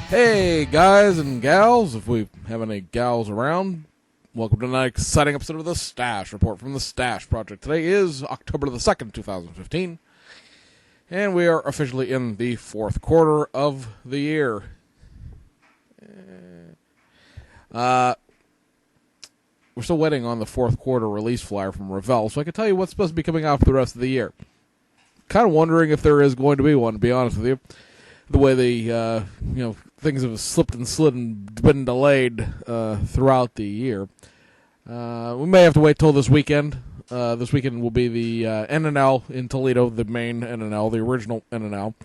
Hey guys and gals, if we have any gals around, welcome to another exciting episode of the Stash Report from the Stash Project. Today is October the 2nd, 2015, and we are officially in the fourth quarter of the year. We're still waiting on the fourth quarter release flyer from Revell, so I can tell you what's supposed to be coming out for the rest of the year. Kind of wondering if there is going to be one, to be honest with you. The way they, things have slipped and slid and been delayed throughout the year. We may have to wait till this weekend. This weekend will be the NNL in Toledo, the main NNL, the original NNL.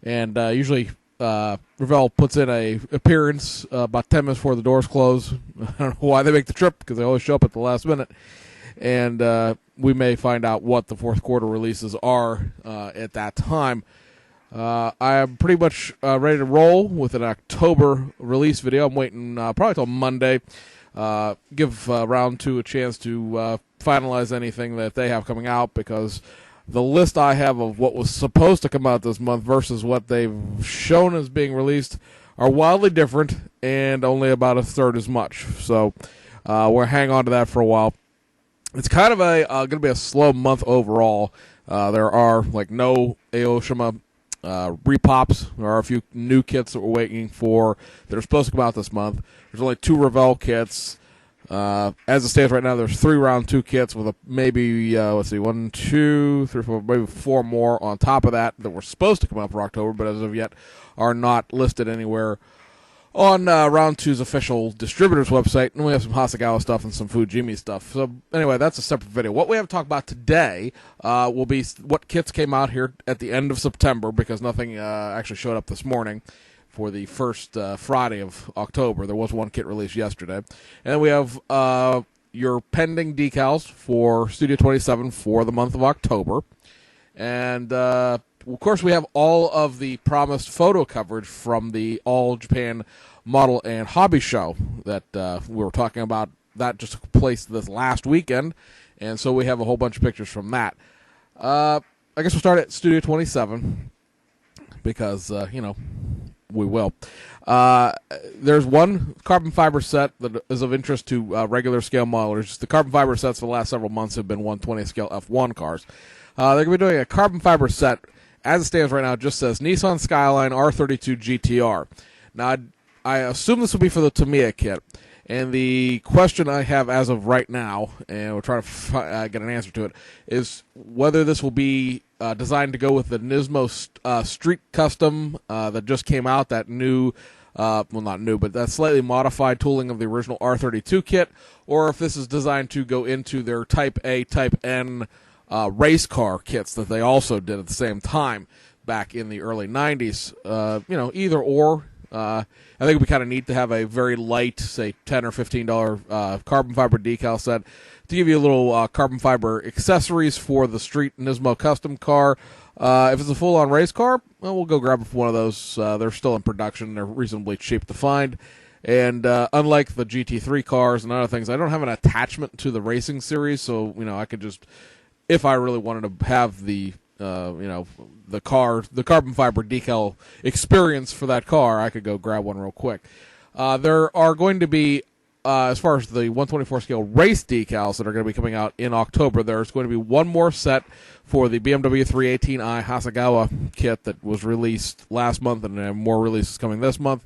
And usually Revell puts in a appearance about 10 minutes before the doors close. I don't know why they make the trip, because they always show up at the last minute. And we may find out what the fourth quarter releases are at that time. I am pretty much ready to roll with an October release video. I'm waiting probably till Monday. Give round two a chance to finalize anything that they have coming out, because the list I have of what was supposed to come out this month versus what they've shown as being released are wildly different and only about a third as much. So we'll hang on to that for a while. It's kind of going to be a slow month overall. There are no Aoshima repops. There are a few new kits that we're waiting for that are supposed to come out this month. There's only 2 Revell kits. As it stands right now, there's 3 round 2 kits with maybe 1, 2, 3, 4, maybe 4 more on top of that were supposed to come out for October, but as of yet are not listed anywhere on Round 2's official distributor's website. And we have some Hasegawa stuff and some Fujimi stuff. So anyway, that's a separate video. What we have to talk about today will be what kits came out here at the end of September, because nothing actually showed up this morning for the first Friday of October. There was one kit released yesterday. And then we have your pending decals for Studio 27 for the month of October. And of course, we have all of the promised photo coverage from the All Japan Model and Hobby Show that we were talking about. That just took place this last weekend, and so we have a whole bunch of pictures from that. I guess we'll start at Studio 27, because, we will. There's one carbon fiber set that is of interest to regular scale modelers. The carbon fiber sets for the last several months have been 120 scale F1 cars. They're going to be doing a carbon fiber set. As it stands right now, it just says Nissan Skyline R32 GTR. Now, I assume this will be for the Tamiya kit. And the question I have as of right now, and we're trying to get an answer to it, is whether this will be designed to go with the Nismo Street Custom that just came out, that new, not new, but that slightly modified tooling of the original R32 kit, or if this is designed to go into their Type A, Type N race car kits that they also did at the same time back in the early 90s. Either or. I think it would be kind of neat to have a very light, say $10 or $15 carbon fiber decal set to give you a little carbon fiber accessories for the street Nismo custom car. If it's a full-on race car, well, we'll go grab one of those. They're still in production. They're reasonably cheap to find. And unlike the GT3 cars and other things, I don't have an attachment to the racing series, so I could just, if I really wanted to have the carbon fiber decal experience for that car, I could go grab one real quick. There are going to be, as far as the 124 scale race decals that are going to be coming out in October, there's going to be one more set for the BMW 318i Hasegawa kit that was released last month, and more releases coming this month,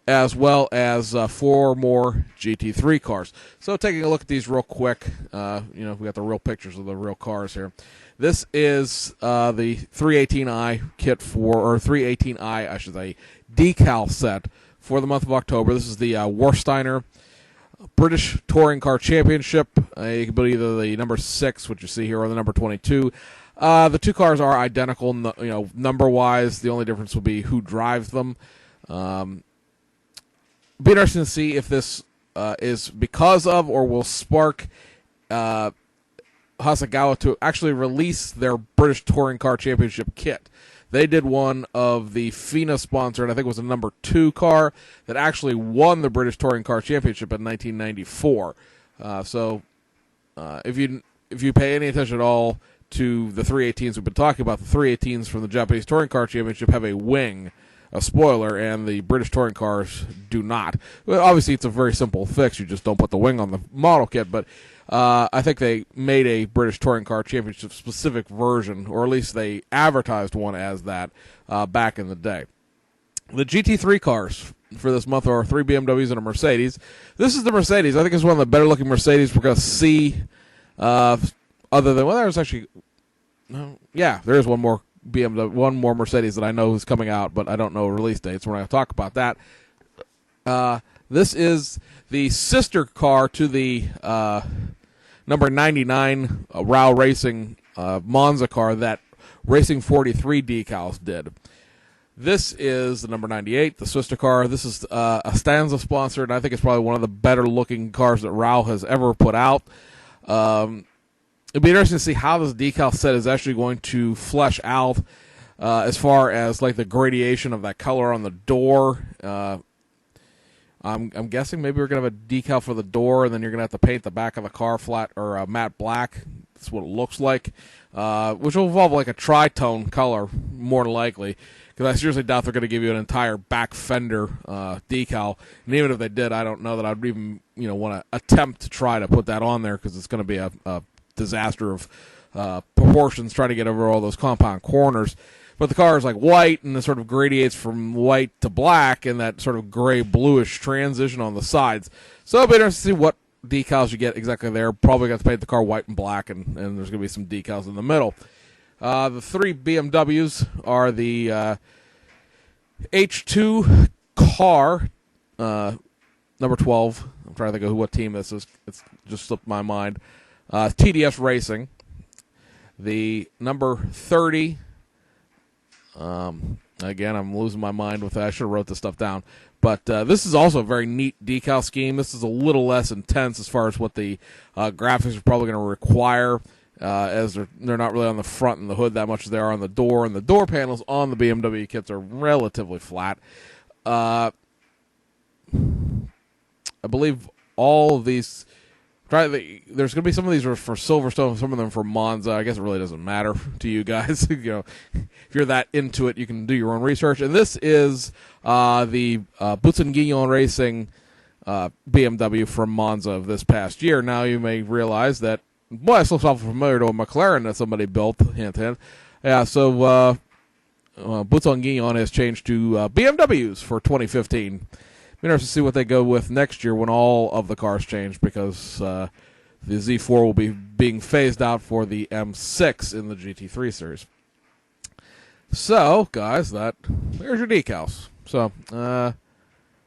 as well as 4 more GT3 cars. So taking a look at these real quick, we got the real pictures of the real cars here. This is the 318i kit or 318i, I should say, decal set for the month of October. This is the Warsteiner British Touring Car Championship. You can put either the number 6, which you see here, or the number 22. The 2 cars are identical, number-wise. The only difference will be who drives them. Be interesting to see if this is because of or will spark Hasegawa to actually release their British Touring Car Championship kit. They did one of the FINA sponsored, I think it was a number 2 car that actually won the British Touring Car Championship in 1994. If you pay any attention at all to the 318s we've been talking about, the 318s from the Japanese Touring Car Championship have a wing a spoiler, and the British touring cars do not. Well, obviously, it's a very simple fix. You just don't put the wing on the model kit, but I think they made a British touring car championship-specific version, or at least they advertised one as that back in the day. The GT3 cars for this month are 3 BMWs and a Mercedes. This is the Mercedes. I think it's one of the better-looking Mercedes we're going to see, other than, well, there's actually, yeah, there is one more BMW, one more Mercedes that I know is coming out, but I don't know release dates. We're not going to talk about that. This is the sister car to the number 99 RAL Racing Monza car that Racing 43 decals did. This is the number 98, the sister car. This is a Stanza sponsored. I think it's probably one of the better looking cars that RAL has ever put out. It'd be interesting to see how this decal set is actually going to flesh out as far as like the gradation of that color on the door. I'm guessing maybe we're going to have a decal for the door, and then you're going to have to paint the back of the car flat or matte black. That's what it looks like, which will involve like a tritone color more than likely, because I seriously doubt they're going to give you an entire back fender decal. And even if they did, I don't know that I'd even want to attempt to try to put that on there, because it's going to be a disaster of proportions trying to get over all those compound corners. But the car is like white, and it sort of gradiates from white to black in that sort of gray bluish transition on the sides. So it'll be interesting to see what decals you get exactly there. Probably got to paint the car white and black, and there's going to be some decals in the middle. The 3 BMWs are the H2 car, number 12. I'm trying to think of what team this is. It's just slipped my mind. TDS Racing. The number 30. Again, I'm losing my mind with that. I should have wrote this stuff down. But this is also a very neat decal scheme. This is a little less intense as far as what the graphics are probably going to require, as they're not really on the front and the hood that much as they are on the door. And the door panels on the BMW kits are relatively flat. I believe all of these... There's going to be some of these are for Silverstone, some of them for Monza. I guess it really doesn't matter to you guys. If you're that into it, you can do your own research. And this is the Button-Guillon Racing BMW from Monza of this past year. Now you may realize that, boy, this looks awful familiar to a McLaren that somebody built. Hint, hint. Yeah, so Button-Guillon has changed to BMWs for 2015. Interesting to see what they go with next year when all of the cars change, because the Z4 will be being phased out for the M6 in the GT3 series. So, guys, there's your decals. So,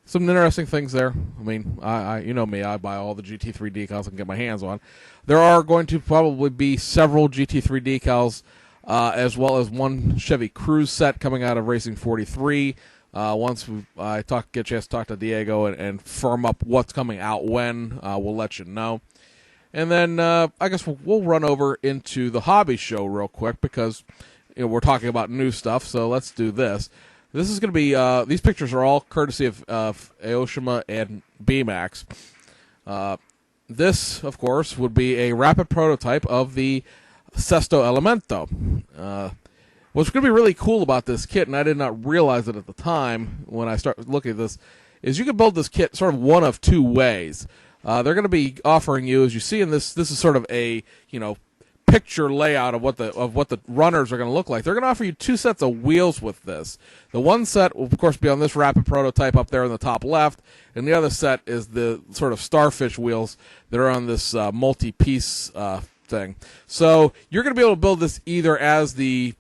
some interesting things there. I mean, I you know me, I buy all the GT3 decals I can get my hands on. There are going to probably be several GT3 decals, as well as one Chevy Cruze set coming out of Racing 43. Once I get a chance to talk to Diego and firm up what's coming out when, we'll let you know. And then I guess we'll run over into the hobby show real quick, because we're talking about new stuff, so let's do this. This is going to be, these pictures are all courtesy of Aoshima and BMAX. This, of course, would be a rapid prototype of the Sesto Elemento. What's going to be really cool about this kit, and I did not realize it at the time when I started looking at this, is you can build this kit sort of one of two ways. They're going to be offering you, as you see in this is sort of a picture layout of what the runners are going to look like. They're going to offer you 2 sets of wheels with this. The one set will, of course, be on this rapid prototype up there in the top left, and the other set is the sort of starfish wheels that are on this multi-piece thing. So you're going to be able to build this either as the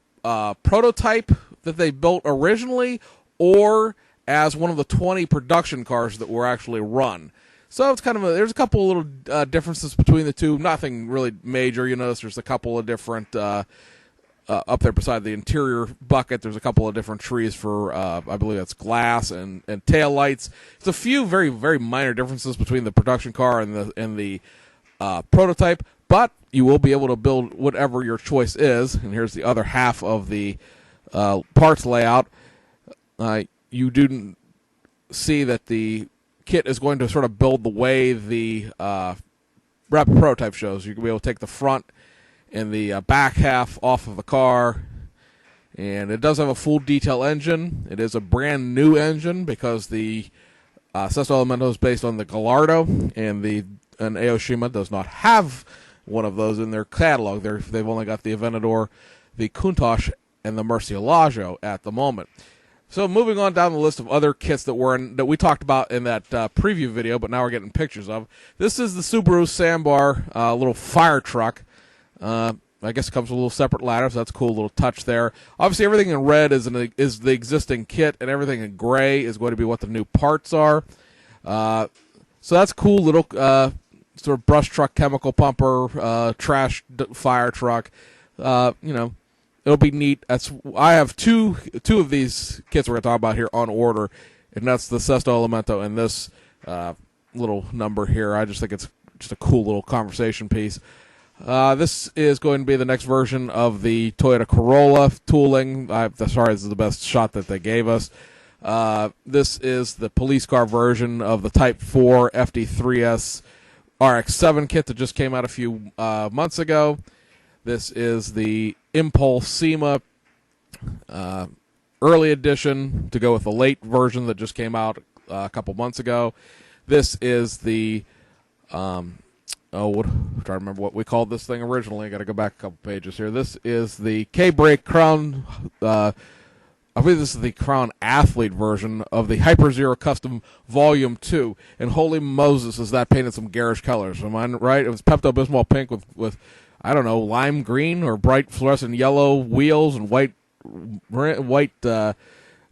prototype that they built originally, or as one of the 20 production cars that were actually run. So it's kind of there's a couple of little differences between the two. Nothing really major. You notice there's a couple of different up there beside the interior bucket. There's a couple of different trees for I believe that's glass and tail lights. It's a few very, very minor differences between the production car and the prototype. But you will be able to build whatever your choice is. And here's the other half of the parts layout. You do see that the kit is going to sort of build the way the rapid prototype shows. You can be able to take the front and the back half off of the car And it does have a full detail engine. It is a brand new engine because the Sesto Elemento is based on the Gallardo, and Aoshima does not have one of those in their catalog. They've only got the Aventador, the Countach, and the Murcielago at the moment. So moving on down the list of other kits that we talked about in that preview video, but now we're getting pictures of. This is the Subaru Sambar little fire truck. I guess it comes with a little separate ladder, so that's a cool little touch there. Obviously, everything in red is the existing kit, and everything in gray is going to be what the new parts are. So that's cool little sort of brush truck, chemical pumper, trash fire truck. It'll be neat. I have two of these kits we're going to talk about here on order, and that's the Sesto Elemento and this little number here. I just think it's just a cool little conversation piece. This is going to be the next version of the Toyota Corolla tooling. Sorry, this is the best shot that they gave us. This is the police car version of the Type 4 FD3S RX-7 kit that just came out a few months ago. This is the Impulse SEMA early edition to go with the late version that just came out a couple months ago. This is the I'm trying to remember what we called this thing originally. Got to go back a couple pages here. This is the K-Brake Crown. I believe this is the Crown Athlete version of the Hyper Zero Custom Volume 2. And holy Moses, is that painted some garish colors. Am I right? It was Pepto-Bismol pink with I don't know, lime green or bright fluorescent yellow wheels and white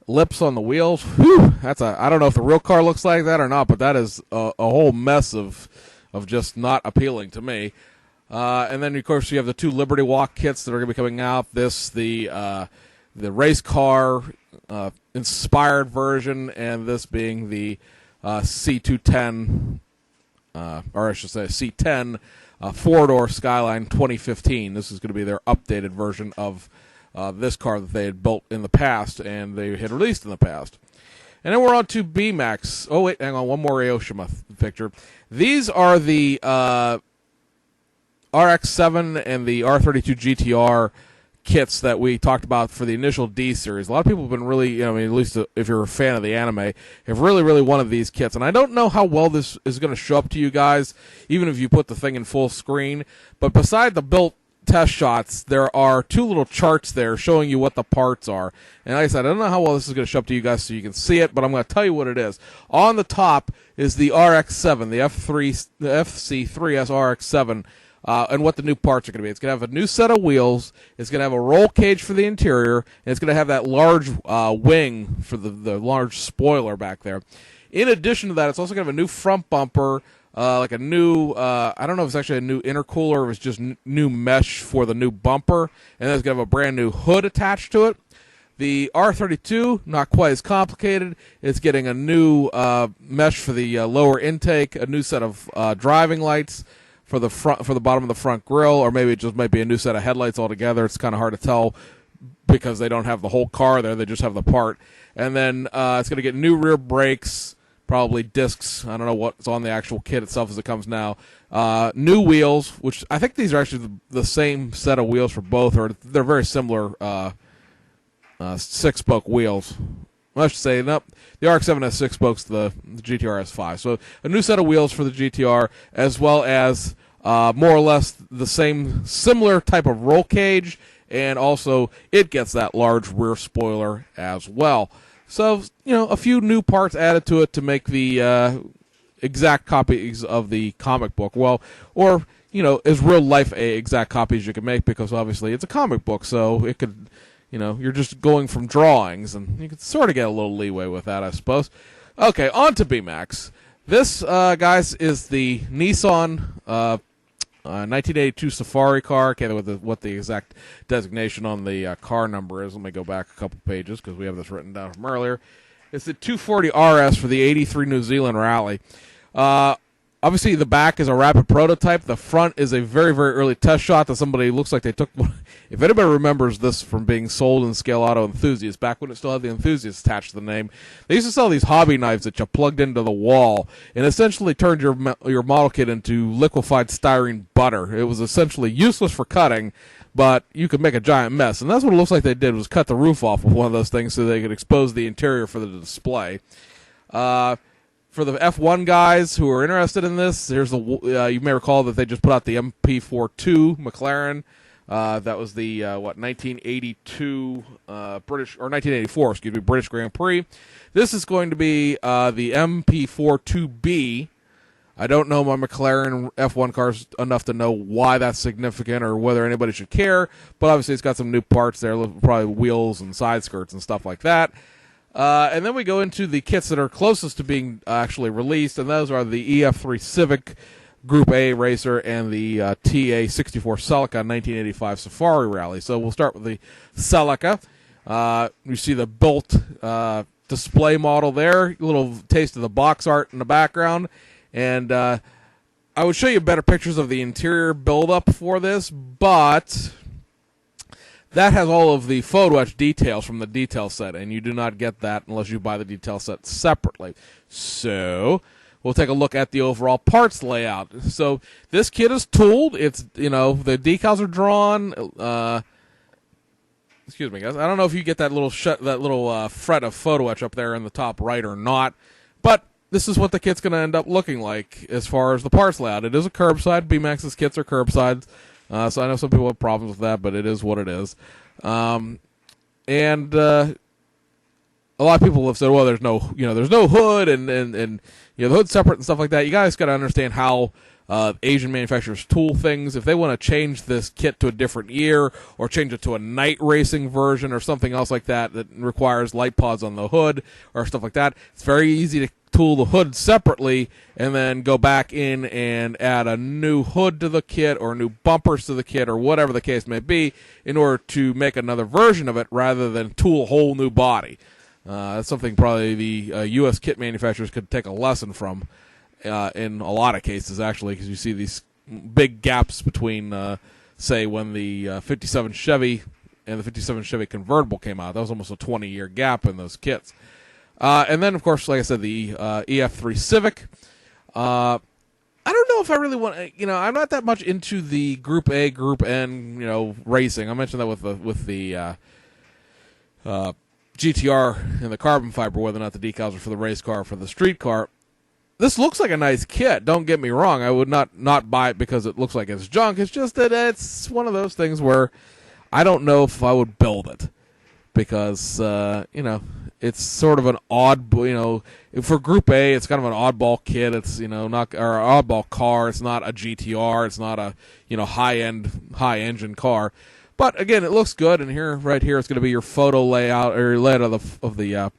lips on the wheels. Whew, I don't know if the real car looks like that or not, but that is a whole mess of just not appealing to me. And then, of course, you have the two Liberty Walk kits that are going to be coming out. The race car inspired version, and this being the C210, or I should say C10 four-door Skyline 2015. This is going to be their updated version of this car that they had built in the past and they had released in the past. And then we're on to B-Max. Oh, wait, hang on. One more Aoshima picture. These are the RX-7 and the R32 GTR kits that we talked about for the initial D series. A lot of people have been really, at least if you're a fan of the anime, have really, really wanted these kits. And I don't know how well this is going to show up to you guys, even if you put the thing in full screen. But beside the built test shots, there are two little charts there showing you what the parts are. And like I said, I don't know how well this is going to show up to you guys so you can see it, but I'm going to tell you what it is. On the top is the RX-7, the FC3S RX-7, and what the new parts are going to be. It's going to have a new set of wheels, it's going to have a roll cage for the interior, and it's going to have that large wing for the large spoiler back there. In addition to that, it's also going to have a new front bumper, like a new, I don't know if it's actually a new intercooler or if it's just new mesh for the new bumper, and then it's going to have a brand new hood attached to it. The R32, not quite as complicated. It's getting a new mesh for the lower intake, a new set of driving lights for the bottom of the front grille, or maybe it just might be a new set of headlights altogether. It's kind of hard to tell because they don't have the whole car there. They just have the part. And then it's going to get new rear brakes, probably discs. I don't know what's on the actual kit itself as it comes now. New wheels, which I think these are actually the same set of wheels for both, or they're very similar six-spoke wheels. I should say, nope, the RX-7 has six spokes, the GTR has five. So a new set of wheels for the GTR, as well as more or less the similar type of roll cage, and also it gets that large rear spoiler as well. So, a few new parts added to it to make the exact copies of the comic book. Well, or, as real-life exact copies you can make, because obviously it's a comic book, so it could... you're just going from drawings, and you can sort of get a little leeway with that, I suppose. Okay, on to B-Max. This, guys, is the Nissan 1982 Safari car. I can't know what the exact designation on the car number is. Let me go back a couple pages, because we have this written down from earlier. It's the 240 RS for the 83 New Zealand Rally. Obviously, the back is a rapid prototype. The front is a very, very early test shot that somebody looks like they took. If anybody remembers this from being sold in Scale Auto Enthusiast, back when it still had the Enthusiast attached to the name, they used to sell these hobby knives that you plugged into the wall and essentially turned your model kit into liquefied styrene butter. It was essentially useless for cutting, but you could make a giant mess. And that's what it looks like they did, was cut the roof off with one of those things so they could expose the interior for the display. For the F1 guys who are interested in this, here's the you may recall that they just put out the MP42 McLaren. That was the 1982 British, or 1984, excuse me, British Grand Prix. This is going to be the MP42B. I don't know my McLaren F1 cars enough to know why that's significant or whether anybody should care, but obviously it's got some new parts there, probably wheels and side skirts and stuff like that. And then we go into the kits that are closest to being actually released, and those are the EF3 Civic Group A Racer and the TA64 Celica 1985 Safari Rally. So we'll start with the Celica. You see the built display model there, a little taste of the box art in the background, and I would show you better pictures of the interior build-up for this, but that has all of the photo etch details from the detail set, and you do not get that unless you buy the detail set separately. So we'll take a look at the overall parts layout. So this kit is tooled. It's, the decals are drawn. Excuse me, guys. I don't know if you get that little fret of photo etch up there in the top right or not, but this is what the kit's going to end up looking like as far as the parts layout. It is a curbside. BMAX's kits are curbsides. So I know some people have problems with that, but it is what it is. And a lot of people have said, well, there's no hood and the hood's separate and stuff like that. You guys got to understand how Asian manufacturers tool things. If they want to change this kit to a different year or change it to a night racing version or something else like that requires light pods on the hood or stuff like that, it's very easy to tool the hood separately and then go back in and add a new hood to the kit or new bumpers to the kit or whatever the case may be in order to make another version of it rather than tool a whole new body. That's something probably the U.S. kit manufacturers could take a lesson from in a lot of cases, actually, because you see these big gaps between, say, when the 57 Chevy and the 57 Chevy convertible came out. That was almost a 20-year gap in those kits. And then, of course, like I said, the EF3 Civic. I don't know if I really want, I'm not that much into the Group A, Group N, racing. I mentioned that with the GTR and the carbon fiber, whether or not the decals are for the race car or for the street car. This looks like a nice kit. Don't get me wrong. I would not buy it because it looks like it's junk. It's just that it's one of those things where I don't know if I would build it because, it's sort of an odd, for Group A, it's kind of an oddball kit. It's, not, or an oddball car. It's not a GTR. It's not a, high-end, high-engine car. But again, it looks good. And right here, it's going to be your photo layout or layout of the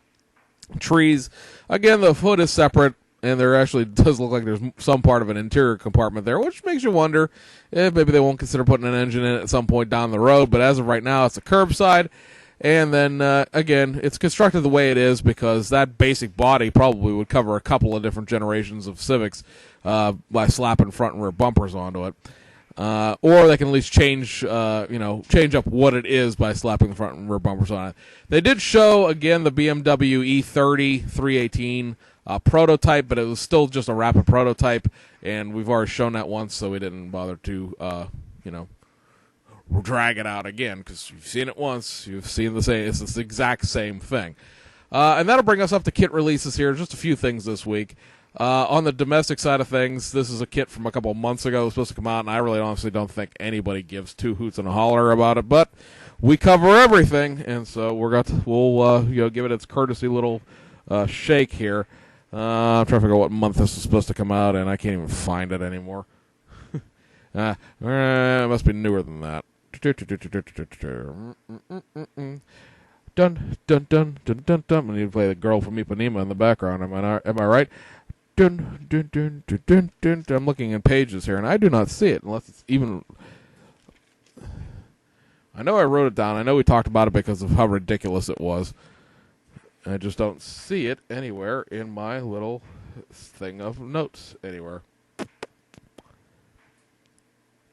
trees. Again, the hood is separate, and there actually does look like there's some part of an interior compartment there, which makes you wonder if maybe they won't consider putting an engine in it at some point down the road. But as of right now, it's a curbside. And then, again, it's constructed the way it is because that basic body probably would cover a couple of different generations of Civics by slapping front and rear bumpers onto it. Or they can at least change up what it is by slapping the front and rear bumpers on it. They did show, again, the BMW E30 318 prototype, but it was still just a rapid prototype, and we've already shown that once, so we didn't bother to, drag it out again, because you've seen it once, you've seen the same, it's the exact same thing. And that'll bring us up to kit releases here, just a few things this week. On the domestic side of things, this is a kit from a couple of months ago. It was supposed to come out, and I really honestly don't think anybody gives two hoots and a holler about it, but we cover everything, and so we'll give it its courtesy little shake here. I'm trying to figure out what month this is supposed to come out, and I can't even find it anymore. It must be newer than that. Dun, dun, dun, dun, dun, dun. I need to play the Girl from Ipanema in the background. Am I right? Dun, dun, dun, dun, dun, dun. I'm looking in pages here, and I do not see it unless it's even... I know I wrote it down. I know we talked about it because of how ridiculous it was. I just don't see it anywhere in my little thing of notes anywhere.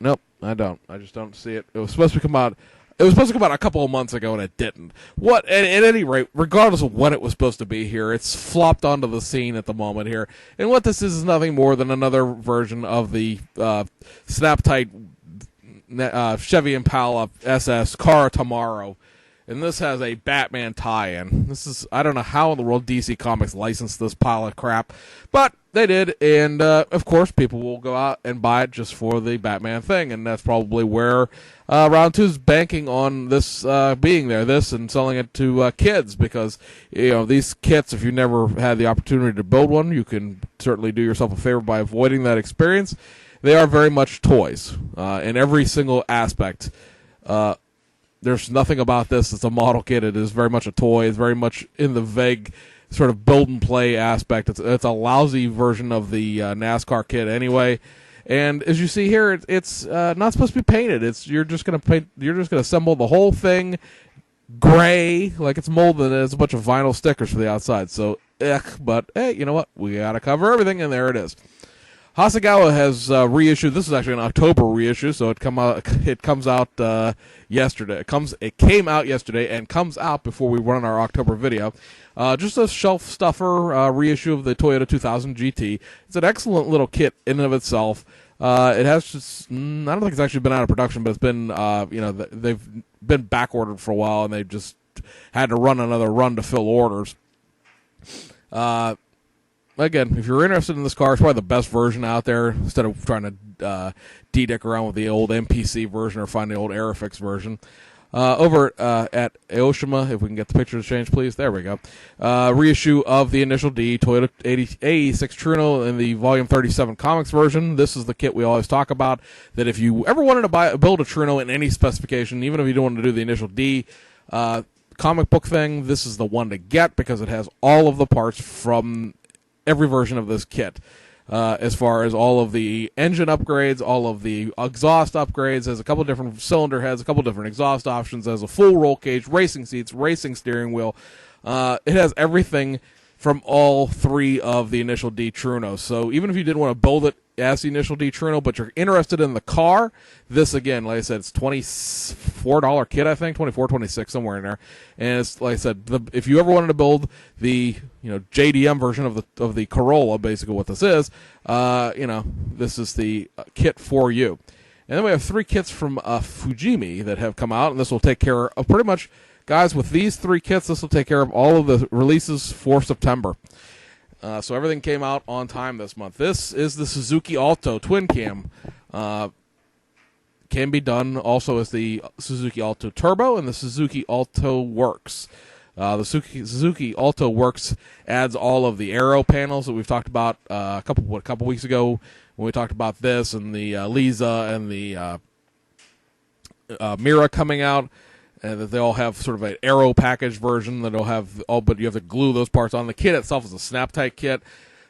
Nope, I don't. I just don't see it. It was supposed to come out. It was supposed to come out a couple of months ago, and it didn't. What? At any rate, regardless of when it was supposed to be here, it's flopped onto the scene at the moment here. And what this is nothing more than another version of the Snap-Tight Chevy Impala SS Car Tomorrow. And this has a Batman tie-in. This is, I don't know how in the world DC Comics licensed this pile of crap, but they did, and of course people will go out and buy it just for the Batman thing, and that's probably where Round 2's banking on this being there, this and selling it to kids, because these kits, if you never had the opportunity to build one, you can certainly do yourself a favor by avoiding that experience. They are very much toys in every single aspect. There's nothing about this as a model kit. It is very much a toy. It's very much in the vague sort of build and play aspect. It's a lousy version of the NASCAR kit anyway. And as you see here, it's not supposed to be painted. You're just gonna paint. You're just gonna assemble the whole thing gray, like it's molded. It's a bunch of vinyl stickers for the outside. So, but hey, you know what? We gotta cover everything, and there it is. Hasegawa has reissued. This is actually an October reissue, so it comes out yesterday. It came out yesterday and comes out before we run our October video. Just a shelf stuffer reissue of the Toyota 2000 GT. It's an excellent little kit in and of itself. It has just, I don't think it's actually been out of production, but it's been they've been back ordered for a while, and they've just had to run another run to fill orders. Again, if you're interested in this car, it's probably the best version out there, instead of trying to de-dick around with the old MPC version or find the old Aerofix version. Over at Aoshima, if we can get the picture to change, please. There we go. Reissue of the Initial D Toyota A86 Truno in the Volume 37 Comics version. This is the kit we always talk about, that if you ever wanted to build a Truno in any specification, even if you don't want to do the Initial D comic book thing, this is the one to get, because it has all of the parts from every version of this kit, as far as all of the engine upgrades, all of the exhaust upgrades, has a couple different cylinder heads, a couple different exhaust options, has a full roll cage, racing seats, racing steering wheel. It has everything from all three of the Initial D Trunos. So even if you didn't want to build it as the Initial D Truno, but you're interested in the car, this, again, like I said, it's $24 kit, I think, $24, $26, somewhere in there. And it's, like I said, if you ever wanted to build the JDM version of the Corolla, basically what this is, this is the kit for you. And then we have three kits from Fujimi that have come out, and this will take care of pretty much, guys, with these three kits, this will take care of all of the releases for September. So everything came out on time this month. This is the Suzuki Alto Twin Cam. Can be done also as the Suzuki Alto Turbo and the Suzuki Alto Works. The Suzuki Alto Works adds all of the aero panels that we've talked about a couple weeks ago when we talked about this, and the Lisa and the Mira coming out. And that they all have sort of an aero package version that'll have but you have to glue those parts on. The kit itself is a Snap-Tight kit.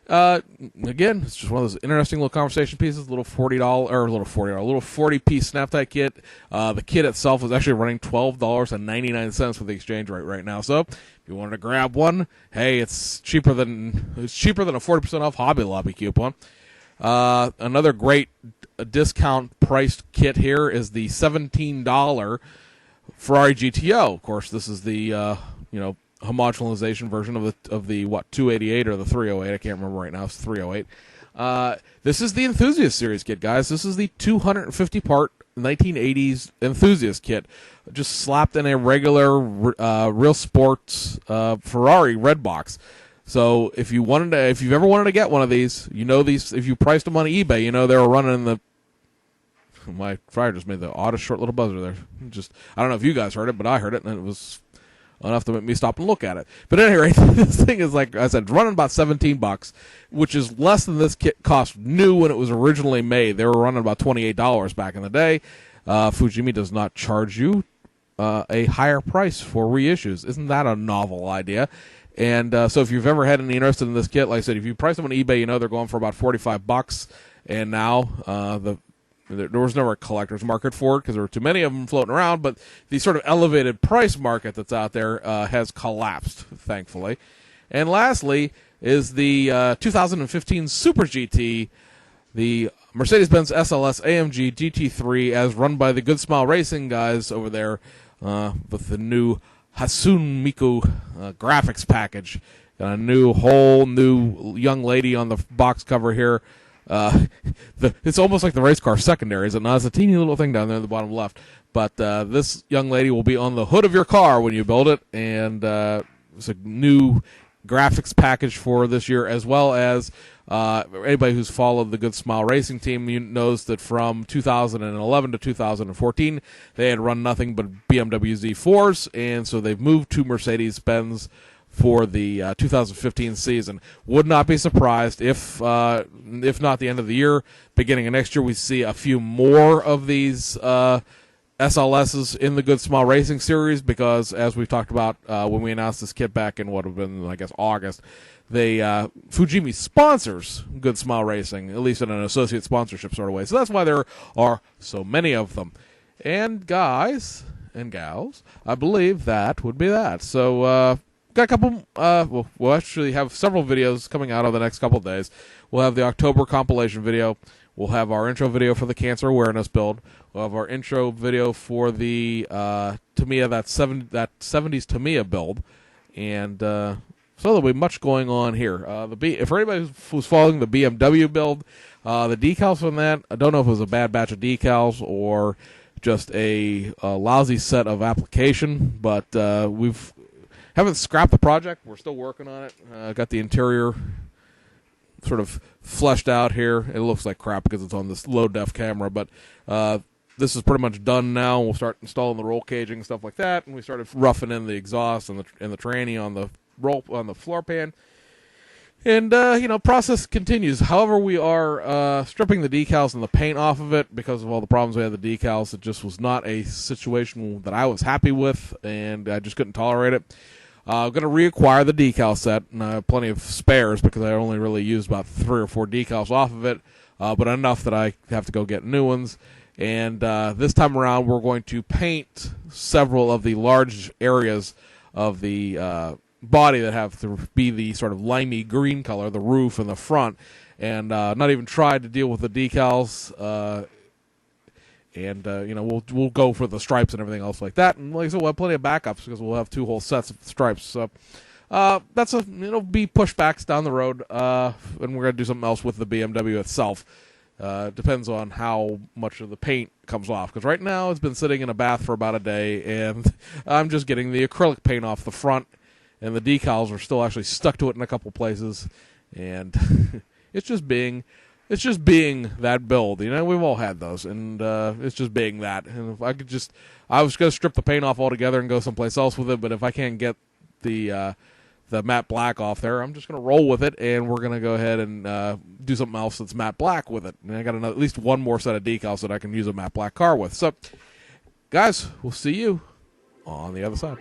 Again, it's just one of those interesting little conversation pieces. Little $40 piece Snap-Tight kit. The kit itself is actually running $12.99 with the exchange rate right now. So if you wanted to grab one, hey, it's cheaper than a 40% off Hobby Lobby coupon. Another great discount priced kit here is the $17 Ferrari GTO. Of course, this is the homogenization version of the 288 or the 308. I can't remember right now. It's 308. This is the Enthusiast Series kit, guys. This is the 250 part 1980s Enthusiast kit, just slapped in a regular real sports Ferrari red box. So if you've ever wanted to get one of these, these. If you priced them on eBay, they were running in the. My fryer just made the oddest short little buzzer there. I don't know if you guys heard it, but I heard it, and it was enough to make me stop and look at it. But at any rate, this thing is, like I said, running about $17, which is less than this kit cost new when it was originally made. They were running about $28 back in the day. Fujimi does not charge you a higher price for reissues. Isn't that a novel idea? And so if you've ever had any interest in this kit, like I said, if you price them on eBay, they're going for about $45. And now there was never a collector's market for it because there were too many of them floating around, but the sort of elevated price market that's out there has collapsed, thankfully. And lastly is the 2015 Super GT, the Mercedes-Benz SLS AMG GT3 as run by the Good Smile Racing guys over there with the new Hatsune Miku graphics package. Got a whole new young lady on the box cover here. It's almost like the race car secondary, is it not? It's a teeny little thing down there in the bottom left. But this young lady will be on the hood of your car when you build it, and it's a new graphics package for this year, as well as anybody who's followed the Good Smile Racing team knows that from 2011 to 2014, they had run nothing but BMW Z4s, and so they've moved to Mercedes-Benz for the 2015 season. Would not be surprised if not the end of the year, beginning of next year, we see a few more of these SLSs in the Good Smile Racing series, because as we've talked about when we announced this kit back in what would have been, I guess, August, Fujimi sponsors Good Smile Racing, at least in an associate sponsorship sort of way. So that's why there are so many of them. And guys and gals, I believe that would be that. So got a couple, we'll actually have several videos coming out over the next couple of days. We'll have the October compilation video. We'll have our intro video for the cancer awareness build. We'll have our intro video for the Tamiya, that 70s Tamiya build. And so there'll be much going on here. For anybody who's following the BMW build, the decals from that, I don't know if it was a bad batch of decals or just a lousy set of application, but haven't scrapped the project. We're still working on it. Got the interior sort of fleshed out here. It looks like crap because it's on this low-def camera, but this is pretty much done now. We'll start installing the roll caging and stuff like that, and we started roughing in the exhaust and the tranny on the floor pan. And process continues. However, we are stripping the decals and the paint off of it because of all the problems we had with the decals. It just was not a situation that I was happy with, and I just couldn't tolerate it. I'm going to reacquire the decal set, and I have plenty of spares because I only really used about 3 or 4 decals off of it, but enough that I have to go get new ones. And this time around, we're going to paint several of the large areas of the body that have to be the sort of limey green color, the roof and the front, and not even try to deal with the decals. We'll go for the stripes and everything else like that. And like I said, we'll have plenty of backups because we'll have 2 whole sets of stripes. So it'll be pushbacks down the road, and we're going to do something else with the BMW itself. Depends on how much of the paint comes off, because right now it's been sitting in a bath for about a day, and I'm just getting the acrylic paint off the front, and the decals are still actually stuck to it in a couple places, and it's just being that build. We've all had those, and it's just being that. And if I was going to strip the paint off altogether and go someplace else with it, but if I can't get the matte black off there, I'm just going to roll with it, and we're going to go ahead and do something else that's matte black with it. And I got at least one more set of decals that I can use a matte black car with. So, guys, we'll see you on the other side.